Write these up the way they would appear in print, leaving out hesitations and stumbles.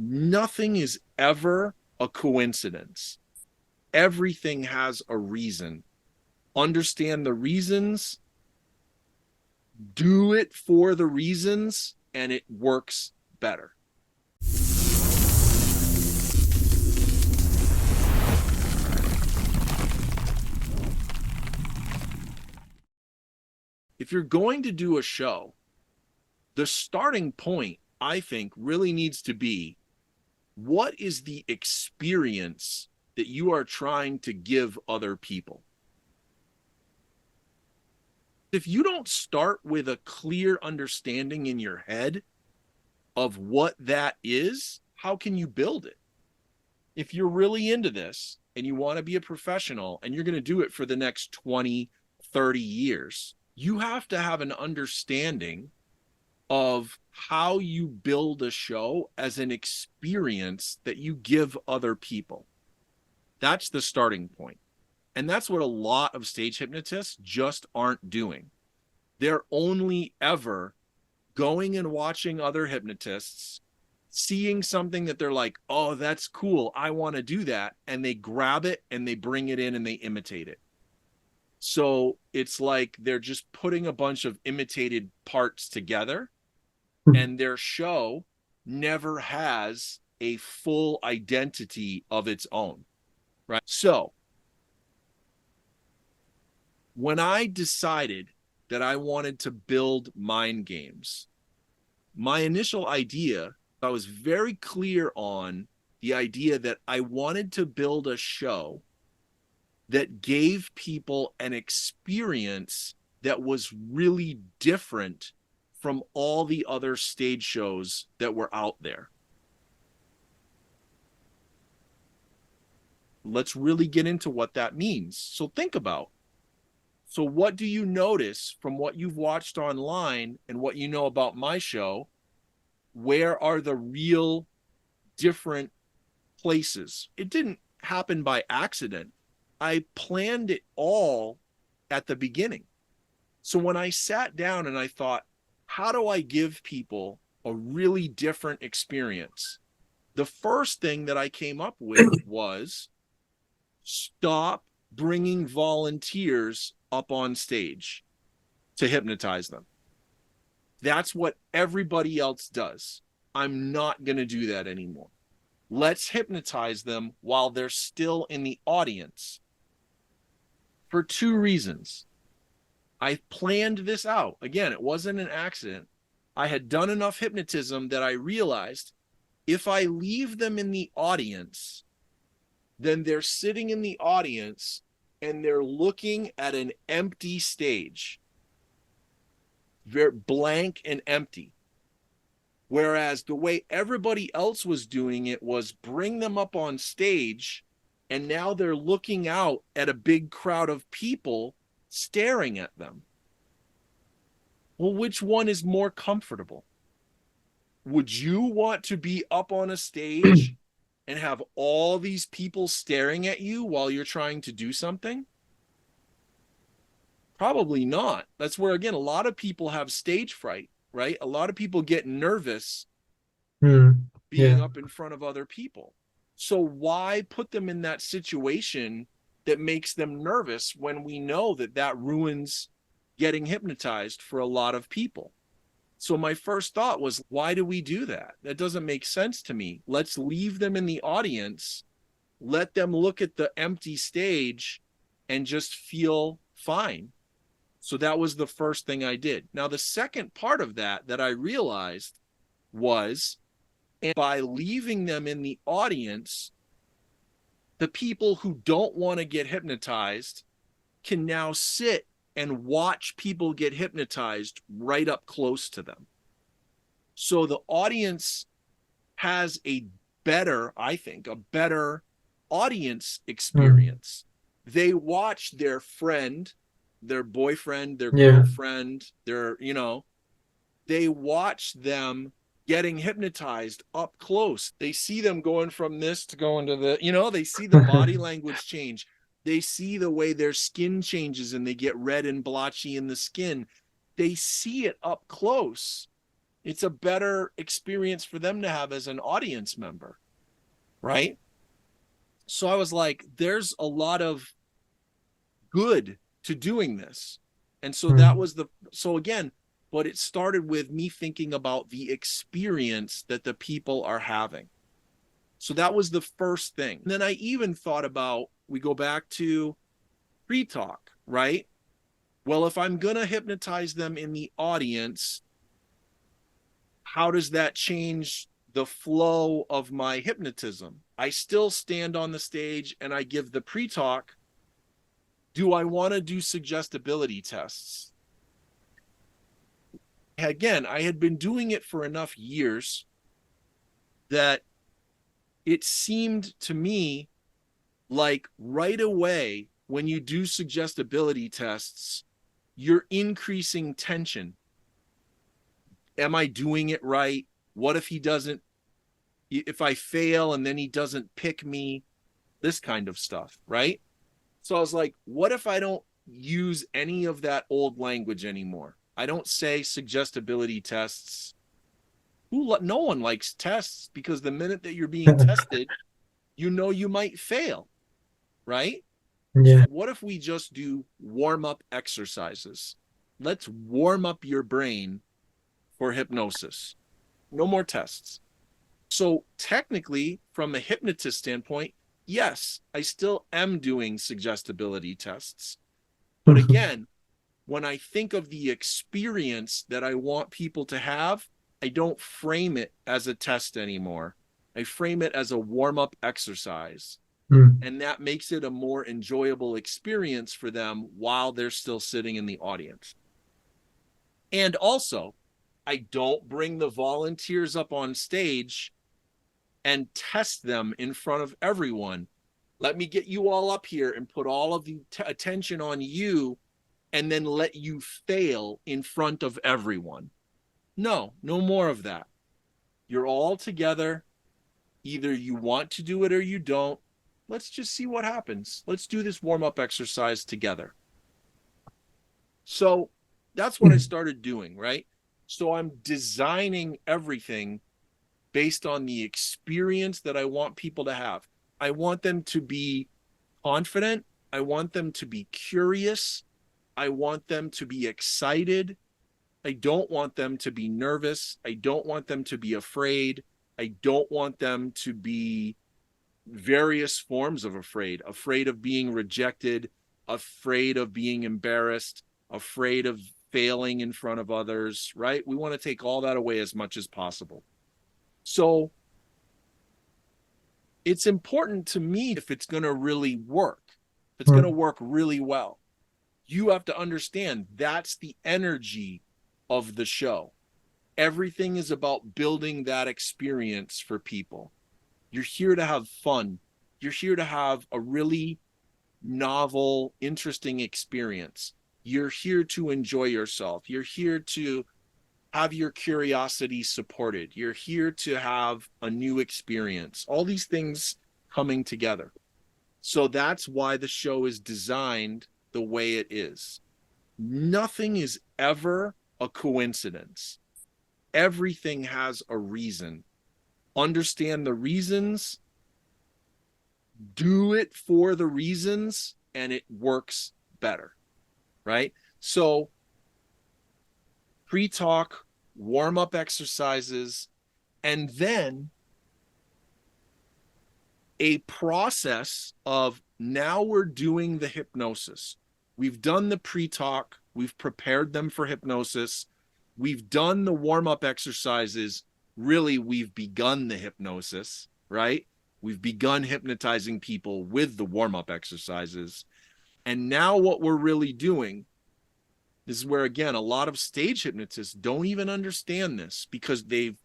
Nothing is ever a coincidence. Everything has a reason. Understand the reasons, do it for the reasons, and it works better. If you're going to do a show, the starting point, I think, really needs to be, what is the experience that you are trying to give other people? If you don't start with a clear understanding in your head of what that is, how can you build it? If you're really into this and you want to be a professional and you're going to do it for the next 20, 30 years, you have to have an understanding of how you build a show as an experience that you give other people. That's the starting point. And that's what a lot of stage hypnotists just aren't doing. They're only ever going and watching other hypnotists, seeing something that they're like, oh, that's cool, I want to do that. And they grab it and they bring it in and they imitate it. So it's like they're just putting a bunch of imitated parts together, and their show never has a full identity of its own, right? So when I decided that I wanted to build mind games, my initial idea, I was very clear on the idea that I wanted to build a show that gave people an experience that was really different from all the other stage shows that were out there. Let's really get into what that means. So think about, so what do you notice from what you've watched online and what you know about my show? Where are the real different places? It didn't happen by accident. I planned it all at the beginning. So when I sat down and I thought, how do I give people a really different experience? The first thing that I came up with was, stop bringing volunteers up on stage to hypnotize them. That's what everybody else does. I'm not going to do that anymore. Let's hypnotize them while they're still in the audience. For two reasons. I planned this out. Again, it wasn't an accident. I had done enough hypnotism that I realized if I leave them in the audience, then they're sitting in the audience and they're looking at an empty stage. Very blank and empty. Whereas the way everybody else was doing it was bring them up on stage, and now they're looking out at a big crowd of people staring at them. Well, which one is more comfortable? Would you want to be up on a stage and have all these people staring at you while you're trying to do something? Probably not. That's where, again, a lot of people have stage fright, right? A lot of people get nervous being up in front of other people. So why put them in that situation that makes them nervous when we know that that ruins getting hypnotized for a lot of people? So my first thought was, why do we do that? That doesn't make sense to me. Let's leave them in the audience, let them look at the empty stage and just feel fine. So that was the first thing I did. Now, the second part of that I realized was, and by leaving them in the audience, the people who don't want to get hypnotized can now sit and watch people get hypnotized right up close to them. So the audience has a better, I think, a better audience experience. They watch their friend, their boyfriend, their girlfriend, their, they watch them getting hypnotized up close. They see them going from this to going to the, they see the body language change. They see the way their skin changes and they get red and blotchy in the skin. They see it up close. It's a better experience for them to have as an audience member, right? So I was like, there's a lot of good to doing this. And so that was so again, but it started with me thinking about the experience that the people are having. So that was the first thing. And then I even thought about, we go back to pre-talk, right? Well, if I'm going to hypnotize them in the audience, how does that change the flow of my hypnotism? I still stand on the stage and I give the pre-talk. Do I want to do suggestibility tests? Again, I had been doing it for enough years that it seemed to me like right away when you do suggestibility tests, you're increasing tension. Am I doing it right? What if he doesn't, if I fail and then he doesn't pick me? This kind of stuff, right? So I was like, what if I don't use any of that old language anymore? I don't say suggestibility tests. No one likes tests, because the minute that you're being tested, you know you might fail, right? Yeah. So what if we just do warm-up exercises? Let's warm up your brain for hypnosis. No more tests. So technically, from a hypnotist standpoint, yes, I still am doing suggestibility tests. But again, when I think of the experience that I want people to have, I don't frame it as a test anymore. I frame it as a warm-up exercise. And that makes it a more enjoyable experience for them while they're still sitting in the audience. And also, I don't bring the volunteers up on stage and test them in front of everyone. Let me get you all up here and put all of the attention on you, and then let you fail in front of everyone. No, no more of that. You're all together. Either you want to do it or you don't. Let's just see what happens. Let's do this warm-up exercise together. So that's what I started doing, right? So I'm designing everything based on the experience that I want people to have. I want them to be confident. I want them to be curious. I want them to be excited. I don't want them to be nervous. I don't want them to be afraid. I don't want them to be various forms of afraid of being rejected, afraid of being embarrassed, afraid of failing in front of others, right? We want to take all that away as much as possible. So it's important to me, if it's going to really work, if it's going to work really well, you have to understand that's the energy of the show. Everything is about building that experience for people. You're here to have fun. You're here to have a really novel, interesting experience. You're here to enjoy yourself. You're here to have your curiosity supported. You're here to have a new experience. All these things coming together. So that's why the show is designed the way it is. Nothing is ever a coincidence. Everything has a reason. Understand the reasons, do it for the reasons, and it works better, right? So pre-talk, warm-up exercises, and then a process of, now we're doing the hypnosis. We've done the pre-talk, we've prepared them for hypnosis, we've done the warm-up exercises. Really, we've begun the hypnosis, right? We've begun hypnotizing people with the warm-up exercises. And now what we're really doing, this is where, again, a lot of stage hypnotists don't even understand this, because they've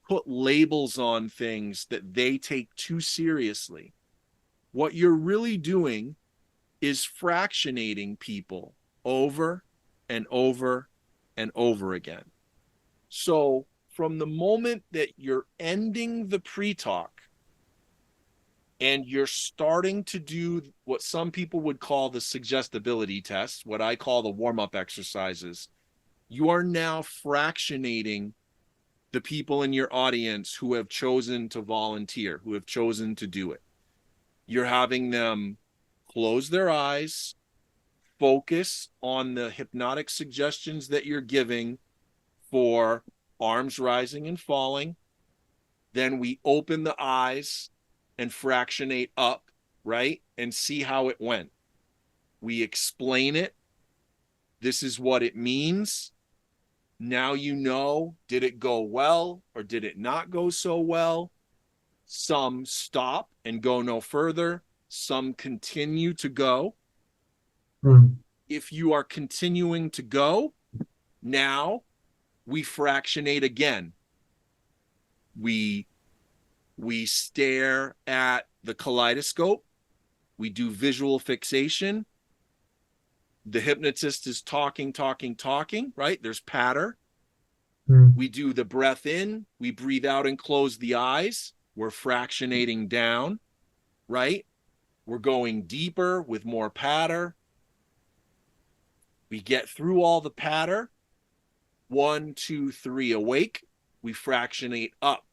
put labels on things that they take too seriously. What you're really doing is fractionating people over and over and over again. So from the moment that you're ending the pre-talk and you're starting to do what some people would call the suggestibility test, what I call the warm-up exercises, you are now fractionating the people in your audience who have chosen to volunteer, who have chosen to do it. You're having them close their eyes, focus on the hypnotic suggestions that you're giving for arms rising and falling. Then we open the eyes and fractionate up, right? And see how it went. We explain it. This is what it means. Now you know, did it go well or did it not go so well? Some stop and go no further. Some continue to go. If you are continuing to go, now we fractionate again. We stare at the kaleidoscope. We do visual fixation. The hypnotist is talking, right? There's patter. We do the breath in. We breathe out and close the eyes. We're fractionating down, right? We're going deeper with more patter. We get through all the patter. 1, 2, 3, awake. We fractionate up,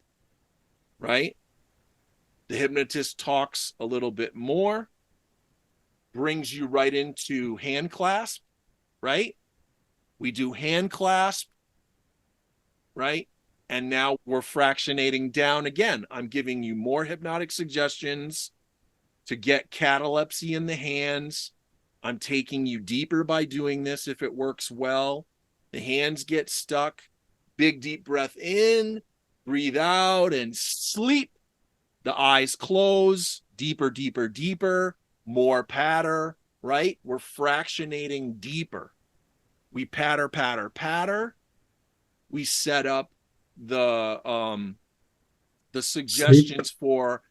right? The hypnotist talks a little bit more, brings you right into hand clasp, right? We do hand clasp, right? And now we're fractionating down again. I'm giving you more hypnotic suggestions to get catalepsy in the hands. I'm taking you deeper by doing this if it works well. The hands get stuck. Big deep breath in, breathe out, and sleep. The eyes close, deeper, deeper, deeper, more patter, right? We're fractionating deeper. We patter, patter, patter. We set up the suggestions for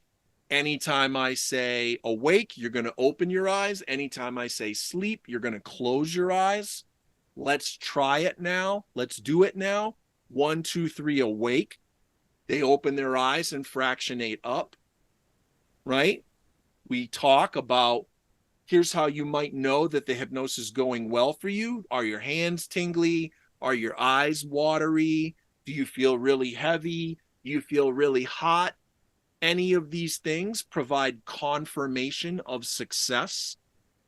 anytime I say awake, you're going to open your eyes. Anytime I say sleep, you're going to close your eyes. Let's try it now. Let's do it now. 1, 2, 3, awake. They open their eyes and fractionate up, right? We talk about, here's how you might know that the hypnosis is going well for you. Are your hands tingly? Are your eyes watery? Do you feel really heavy? Do you feel really hot? Any of these things provide confirmation of success,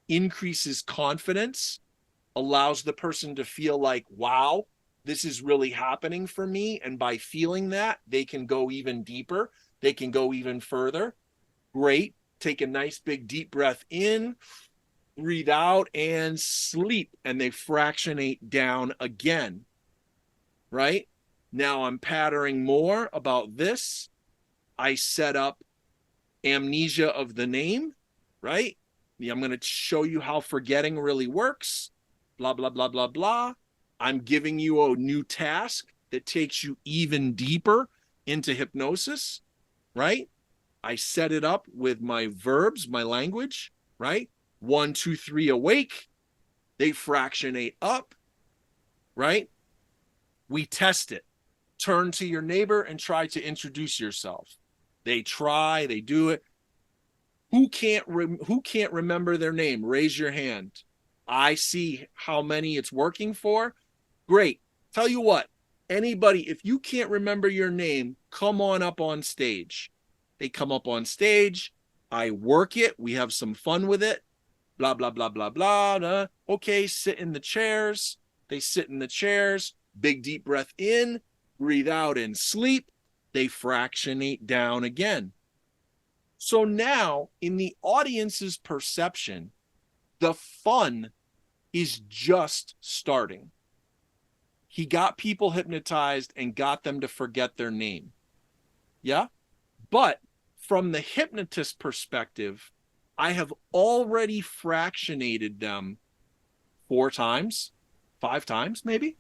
increases confidence, allows the person to feel like, wow, this is really happening for me. And by feeling that, they can go even deeper. They can go even further. Great. Take a nice big deep breath in, breathe out, and sleep. And they fractionate down again, right? Now I'm pattering more about this. I set up amnesia of the name, right? I'm going to show you how forgetting really works. Blah, blah, blah, blah, blah. I'm giving you a new task that takes you even deeper into hypnosis, right? I set it up with my verbs, my language, right? 1, 2, 3, awake. They fractionate up, right? We test it. Turn to your neighbor and try to introduce yourself. They try, they do it. Who can't remember their name? Raise your hand. I see how many it's working for. Great. Tell you what, anybody, if you can't remember your name, come on up on stage. They come up on stage. I work it. We have some fun with it. Blah, blah, blah, blah, blah. Okay, sit in the chairs. They sit in the chairs. Big deep breath in, breathe out and sleep. They fractionate down again. So now, in the audience's perception, the fun is just starting. He got people hypnotized and got them to forget their name. Yeah? But from the hypnotist perspective, I have already fractionated them 4 times, 5 times, maybe.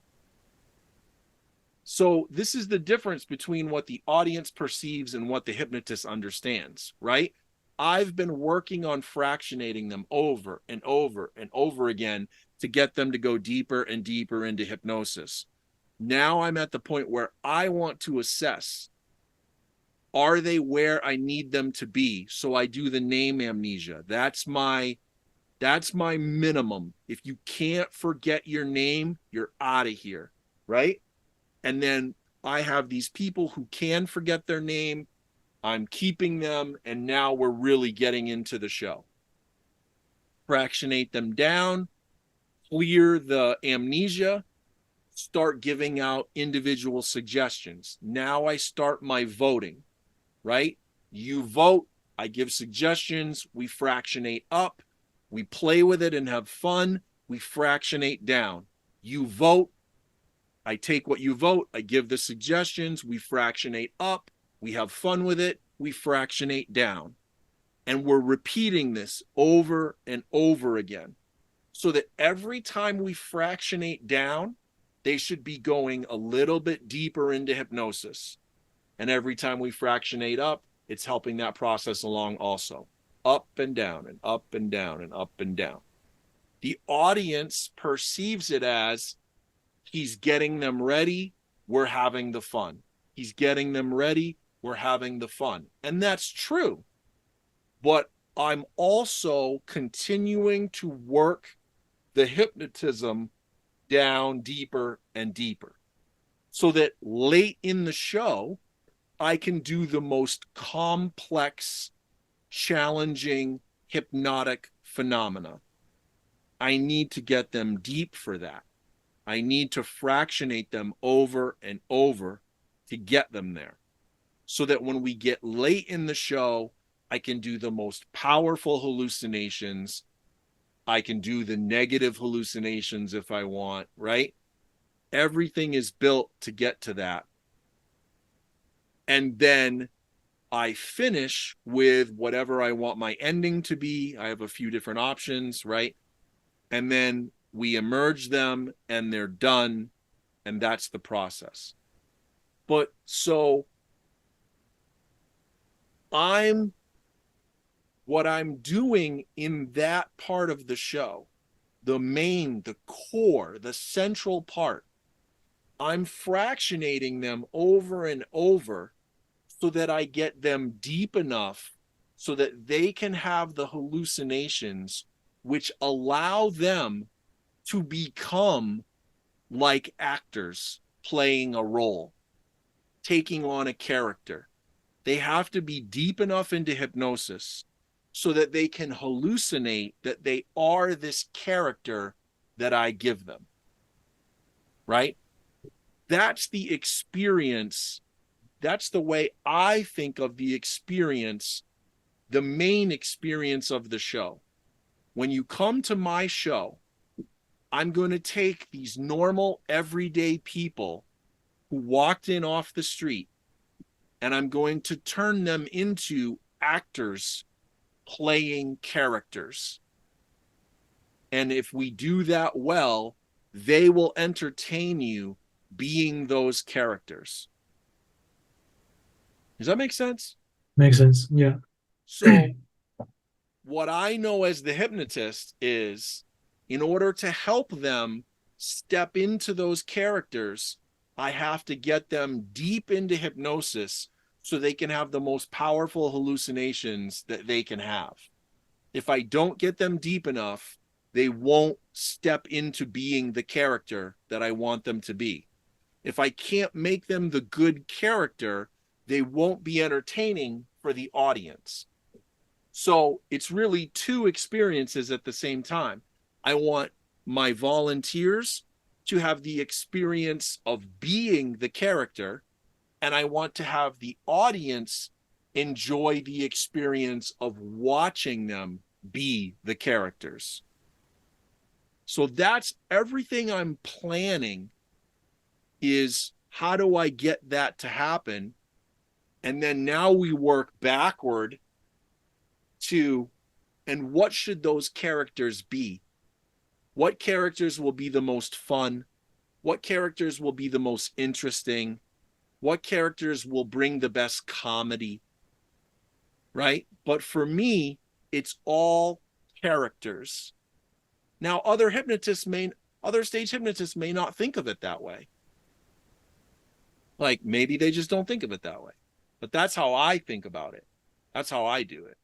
So this is the difference between what the audience perceives and what the hypnotist understands, right? I've been working on fractionating them over and over and over again to get them to go deeper and deeper into hypnosis. Now I'm at the point where I want to assess, are they where I need them to be? So I do the name amnesia. That's my minimum. If you can't forget your name, you're out of here, right? And then I have these people who can forget their name. I'm keeping them, and now we're really getting into the show. Fractionate them down, clear the amnesia, start giving out individual suggestions. Now I start my voting, right? You vote, I give suggestions, we fractionate up, we play with it and have fun, we fractionate down. You vote, I take what you vote, I give the suggestions, we fractionate up, we have fun with it, we fractionate down. And we're repeating this over and over again, so that every time we fractionate down, they should be going a little bit deeper into hypnosis. And every time we fractionate up, it's helping that process along also. Up and down and up and down and up and down. The audience perceives it as he's getting them ready, we're having the fun. He's getting them ready, we're having the fun. And that's true. But I'm also continuing to work the hypnotism down deeper and deeper, so that late in the show, I can do the most complex, challenging, hypnotic phenomena. I need to get them deep for that. I need to fractionate them over and over to get them there, so that when we get late in the show, I can do the most powerful hallucinations. I can do the negative hallucinations if I want, right? Everything is built to get to that. And then I finish with whatever I want my ending to be. I have a few different options, right? And then we emerge them and they're done. And that's the process. But so what I'm doing in that part of the show, the core, the central part, I'm fractionating them over and over so that I get them deep enough so that they can have the hallucinations which allow them to become like actors playing a role, taking on a character. They have to be deep enough into hypnosis so that they can hallucinate that they are this character that I give them, right? That's the experience. That's the way I think of the experience, the main experience of the show. When you come to my show, I'm going to take these normal, everyday people who walked in off the street, and I'm going to turn them into actors playing characters. And if we do that well, they will entertain you being those characters. Does that make sense? Makes sense. Yeah. So what I know as the hypnotist is, in order to help them step into those characters, I have to get them deep into hypnosis so they can have the most powerful hallucinations that they can have. If I don't get them deep enough, they won't step into being the character that I want them to be. If I can't make them the good character, they won't be entertaining for the audience. So it's really two experiences at the same time. I want my volunteers to have the experience of being the character, and I want to have the audience enjoy the experience of watching them be the characters. So that's everything I'm planning, is how do I get that to happen? And then now we work backward to, and what should those characters be? What characters will be the most fun? What characters will be the most interesting? What characters will bring the best comedy? Right? But for me, it's all characters. Now, other stage hypnotists may not think of it that way. Like maybe they just don't think of it that way. But that's how I think about it. That's how I do it.